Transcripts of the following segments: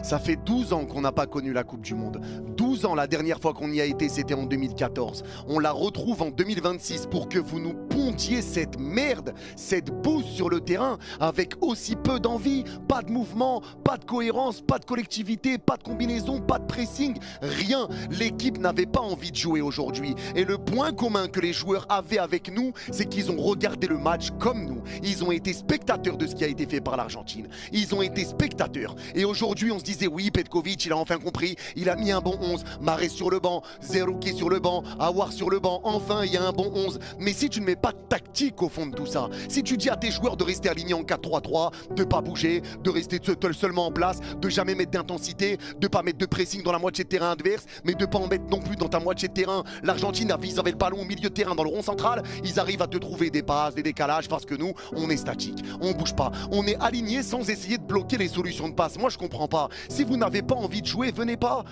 Ça fait 12 ans qu'on n'a pas connu la Coupe du Monde. 12 ans, la dernière fois qu'on y a été, c'était en 2014. On la retrouve en 2026 pour que vous nous pondiez cette merde, cette bouse sur le terrain, avec aussi peu d'envie, pas de mouvement, pas de cohérence, pas de collectivité, pas de combinaison, pas de pressing, rien. L'équipe n'avait pas envie de jouer aujourd'hui. Et le point commun que les joueurs avaient avec nous, c'est qu'ils ont regardé le match comme nous. Ils ont été spectateurs de ce qui a été fait par l'Argentine. Ils ont été spectateurs. Et aujourd'hui, on se disait, oui, Petkovic, il a enfin compris, il a mis un bon 11, Mahrez sur le banc, Zerouki sur le banc, Aouar sur le banc, enfin, il y a un bon 11. Mais si tu ne mets pas de tactique au fond de tout ça, si tu dis à tes joueurs de rester alignés en 4-3-3, de pas bouger, de rester seulement en place, de jamais mettre d'intensité, de pas mettre de pressing dans la moitié de terrain adverse, mais de pas en mettre non plus dans ta moitié de terrain. L'Argentine, ils avaient le ballon au milieu de terrain dans le rond central, ils arrivent à te trouver des passes, des décalages, parce que nous, on est statique, on bouge pas, on est aligné sans essayer de bloquer les solutions de passe. Moi, je comprends pas. Si vous n'avez pas envie de jouer, venez pas,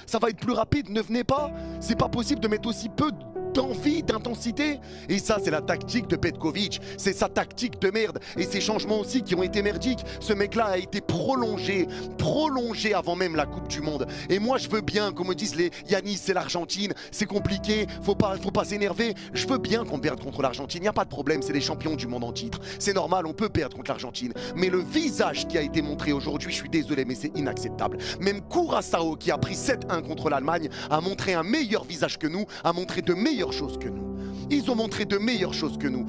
ça va être plus rapide, ne venez pas. C'est pas possible de mettre aussi peu d'envie, d'intensité. Et ça, c'est la tactique de Petkovic. C'est sa tactique de merde. Et ces changements aussi qui ont été merdiques. Ce mec-là a été prolongé avant même la Coupe du Monde. Et moi, je veux bien, comme me disent les Yanis, c'est l'Argentine, c'est compliqué, faut pas s'énerver. Je veux bien qu'on perde contre l'Argentine. Il n'y a pas de problème, c'est les champions du monde en titre. C'est normal, on peut perdre contre l'Argentine. Mais le visage qui a été montré aujourd'hui, je suis désolé, mais c'est inacceptable. Même Curaçao, qui a pris 7-1 contre l'Allemagne, a montré un meilleur visage que nous, a montré de meilleures choses que nous. Ils ont montré de meilleures choses que nous.